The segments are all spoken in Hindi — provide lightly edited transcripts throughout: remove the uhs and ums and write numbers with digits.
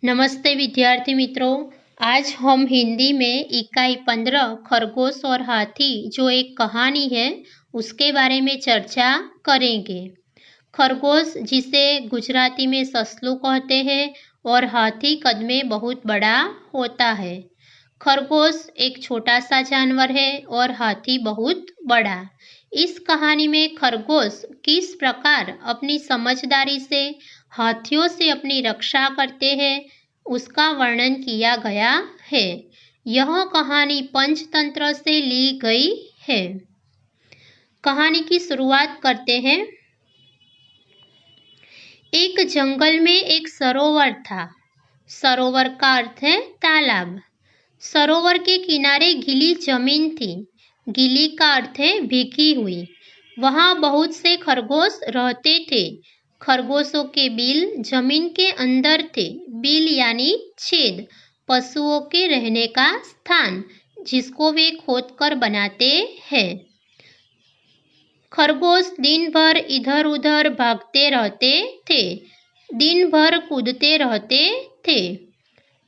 नमस्ते विद्यार्थी मित्रों। आज हम हिंदी में इकाई 15 खरगोश और हाथी जो एक कहानी है उसके बारे में चर्चा करेंगे। खरगोश जिसे गुजराती में ससलू कहते हैं और हाथी कद में बहुत बड़ा होता है। खरगोश एक छोटा सा जानवर है और हाथी बहुत बड़ा। इस कहानी में खरगोश किस प्रकार अपनी समझदारी से हाथियों से अपनी रक्षा करते हैं उसका वर्णन किया गया है। यह कहानी पंचतंत्र से ली गई है। कहानी की शुरुआत करते हैं। एक जंगल में एक सरोवर था। सरोवर का अर्थ है तालाब। सरोवर के किनारे गीली जमीन थी। गीली का अर्थ है भीगी हुई। वहां बहुत से खरगोश रहते थे। खरगोशों के बिल जमीन के अंदर थे। बिल यानी छेद, पशुओं के रहने का स्थान जिसको वे खोदकर बनाते हैं। खरगोश दिन भर इधर उधर भागते रहते थे। दिन भर कूदते रहते थे।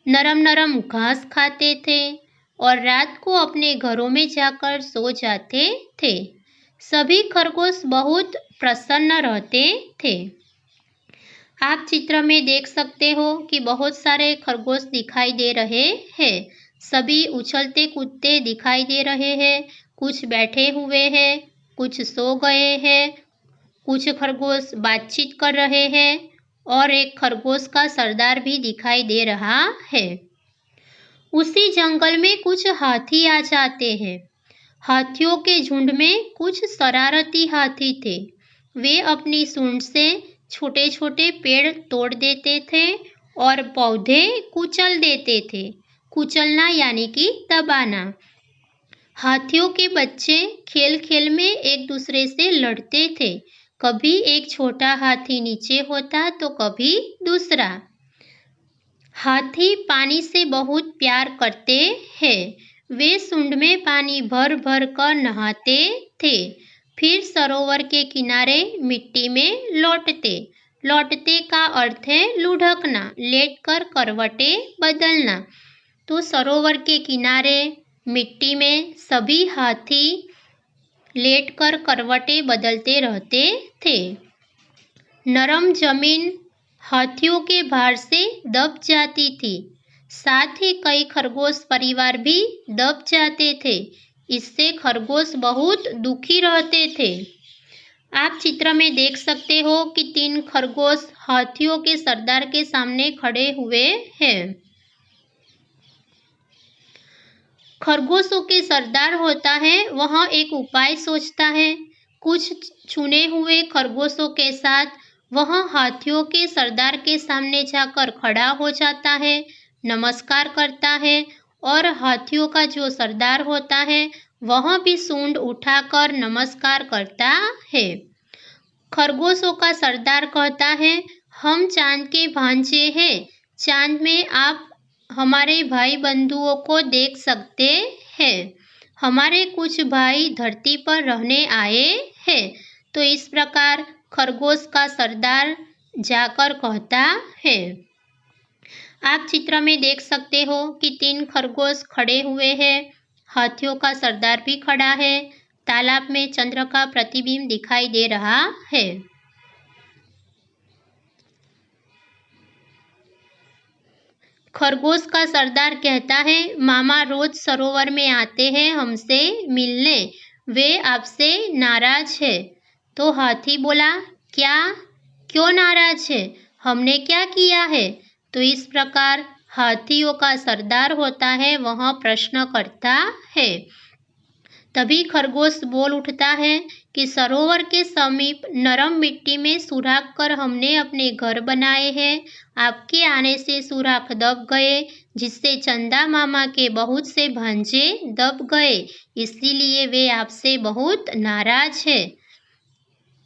नरम नरम घास खाते थे और रात को अपने घरों में जाकर सो जाते थे। सभी खरगोश बहुत प्रसन्न रहते थे। आप चित्र में देख सकते हो कि बहुत सारे खरगोश दिखाई दे रहे हैं। सभी उछलते कूदते दिखाई दे रहे हैं। कुछ बैठे हुए हैं, कुछ सो गए हैं, कुछ खरगोश बातचीत कर रहे हैं और एक खरगोश का सरदार भी दिखाई दे रहा है। उसी जंगल में कुछ हाथी आ जाते हैं। हाथियों के झुंड में कुछ शरारती हाथी थे। वे अपनी सूंड से छोटे छोटे पेड़ तोड़ देते थे और पौधे कुचल देते थे। कुचलना यानी कि दबाना। हाथियों के बच्चे खेल खेल में एक दूसरे से लड़ते थे। कभी एक छोटा हाथी नीचे होता तो कभी दूसरा। हाथी पानी से बहुत प्यार करते हैं। वे सूंड में पानी भर भर कर नहाते थे। फिर सरोवर के किनारे मिट्टी में लौटते। लौटते का अर्थ है लुढ़कना, लेटकर करवटें बदलना। तो सरोवर के किनारे मिट्टी में सभी हाथी लेटकर करवटें बदलते रहते थे। नरम जमीन हाथियों के भार से दब जाती थी। साथ ही कई खरगोश परिवार भी दब जाते थे। इससे खरगोश बहुत दुखी रहते थे। आप चित्र में देख सकते हो कि 3 खरगोश हाथियों के सरदार के सामने खड़े हुए हैं। खरगोशों के सरदार होता है वह एक उपाय सोचता है। कुछ चुने हुए खरगोशों के साथ वह हाथियों के सरदार के सामने जाकर खड़ा हो जाता है, नमस्कार करता है और हाथियों का जो सरदार होता है वह भी सूंड उठाकर नमस्कार करता है। खरगोशों का सरदार कहता है, हम चांद के भांजे हैं। चांद में आप हमारे भाई बंधुओं को देख सकते हैं। हमारे कुछ भाई धरती पर रहने आए हैं। तो इस प्रकार खरगोश का सरदार जाकर कहता है। आप चित्र में देख सकते हो कि 3 खरगोश खड़े हुए हैं। हाथियों का सरदार भी खड़ा है। तालाब में चंद्र का प्रतिबिंब दिखाई दे रहा है। खरगोश का सरदार कहता है, मामा रोज सरोवर में आते हैं हमसे मिलने। वे आपसे नाराज है। तो हाथी बोला, क्या? क्यों नाराज है? हमने क्या किया है? तो इस प्रकार हाथियों का सरदार होता है वह प्रश्न करता है। तभी खरगोश बोल उठता है कि सरोवर के समीप नरम मिट्टी में सुराख कर हमने अपने घर बनाए हैं। आपके आने से सुराख दब गए, जिससे चंदा मामा के बहुत से भांजे दब गए। इसीलिए वे आपसे बहुत नाराज है।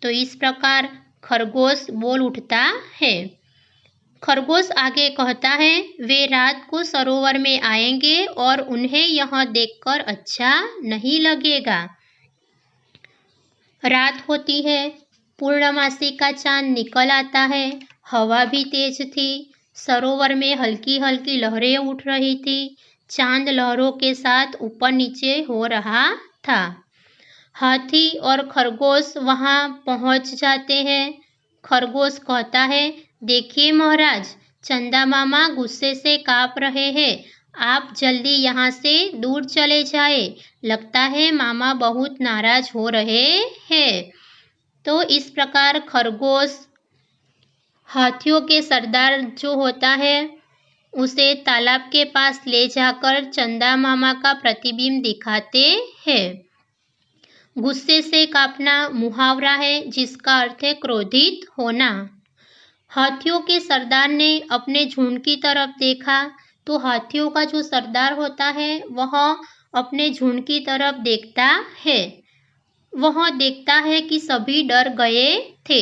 तो इस प्रकार खरगोश बोल उठता है। खरगोश आगे कहता है, वे रात को सरोवर में आएंगे और उन्हें यह देखकर अच्छा नहीं लगेगा। रात होती है, पूर्णमासी का चांद निकल आता है। हवा भी तेज थी। सरोवर में हल्की हल्की लहरें उठ रही थी। चांद लहरों के साथ ऊपर नीचे हो रहा था। हाथी और खरगोश वहां पहुंच जाते हैं। खरगोश कहता है, देखिए महाराज, चंदा मामा गुस्से से कांप रहे हैं। आप जल्दी यहाँ से दूर चले जाए। लगता है मामा बहुत नाराज हो रहे हैं। तो इस प्रकार खरगोश हाथियों के सरदार जो होता है उसे तालाब के पास ले जाकर चंदा मामा का प्रतिबिंब दिखाते हैं। गुस्से से कांपना मुहावरा है जिसका अर्थ है क्रोधित होना। हाथियों के सरदार ने अपने झुंड की तरफ देखा तो हाथियों का जो सरदार होता है वह अपने झुंड की तरफ देखता है। वह देखता है कि सभी डर गए थे।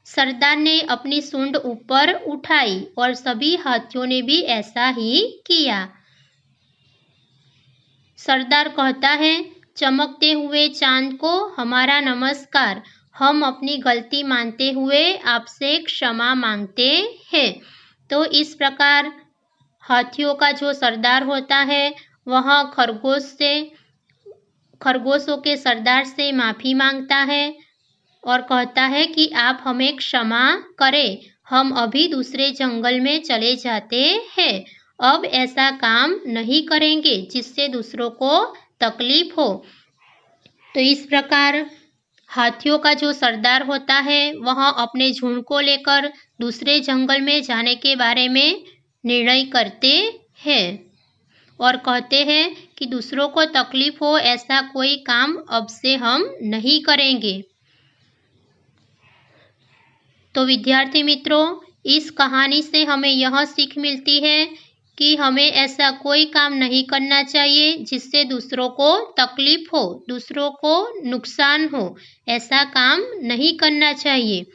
सरदार ने अपनी सूंड ऊपर उठाई और सभी हाथियों ने भी ऐसा ही किया। सरदार कहता है, चमकते हुए चांद को हमारा नमस्कार। हम अपनी गलती मानते हुए आपसे क्षमा मांगते हैं। तो इस प्रकार हाथियों का जो सरदार होता है वह खरगोशों के सरदार से माफी मांगता है और कहता है कि आप हमें क्षमा करें। हम अभी दूसरे जंगल में चले जाते हैं। अब ऐसा काम नहीं करेंगे जिससे दूसरों को तकलीफ हो। तो इस प्रकार हाथियों का जो सरदार होता है वह अपने झुंड को लेकर दूसरे जंगल में जाने के बारे में निर्णय करते हैं और कहते हैं कि दूसरों को तकलीफ हो ऐसा कोई काम अब से हम नहीं करेंगे। तो विद्यार्थी मित्रों, इस कहानी से हमें यह सीख मिलती है कि हमें ऐसा कोई काम नहीं करना चाहिए जिससे दूसरों को तकलीफ हो, दूसरों को नुकसान हो। ऐसा काम नहीं करना चाहिए।